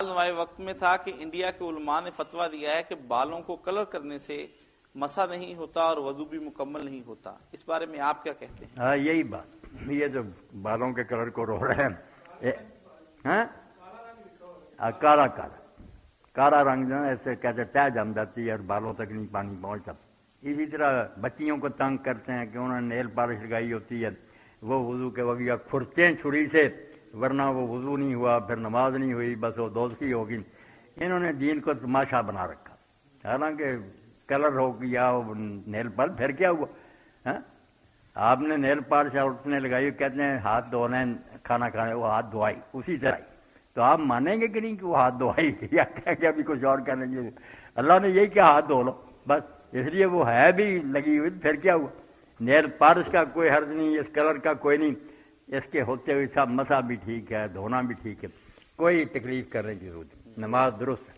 نمائے وقت میں تھا کہ انڈیا کے علماء نے فتویٰ دیا ہے کہ بالوں کو کلر کرنے سے مسا نہیں ہوتا اور وضو بھی مکمل نہیں ہوتا، اس بارے میں آپ کیا کہتے ہیں؟ ہاں یہی بات، یہ جو بالوں کے کلر کو رو رہے ہیں، ہاں کالا کالا کالا رنگ جو ہے ایسے کہتے تہ جم جاتی ہے اور بالوں تک نہیں پانی پہنچتا۔ اسی طرح بچیوں کو تنگ کرتے ہیں کہ انہوں نے نیل پالش لگائی ہوتی ہے، وہ وضو کے وقت یا کھرچیں چھری سے، ورنہ وہ وضو نہیں ہوا، پھر نماز نہیں ہوئی، بس وہ دوزخی ہوگی۔ انہوں نے دین کو تماشا بنا رکھا، حالانکہ کلر ہو گیا نیل پالش پھر کیا ہوا؟ ہاں آپ نے نیل پالش عورت نے لگائی، کہتے ہیں ہاتھ دھونا کھانا کھانے، وہ ہاتھ دھوائی اسی طرح، تو آپ مانیں گے کہ نہیں کہ وہ ہاتھ دھوائی یا کہ ابھی کچھ اور کریں گے؟ اللہ نے یہی کیا ہاتھ دھو لو بس، اس لیے وہ ہے بھی لگی ہوئی، پھر کیا ہوا؟ نیل پالش کا کوئی حرج نہیں، اس کلر کا کوئی نہیں، اس کے ہوتے ہوئے سب مسا بھی ٹھیک ہے، دھونا بھی ٹھیک ہے، کوئی تکلیف کرنے کی ضرورت نہیں، نماز درست ہے۔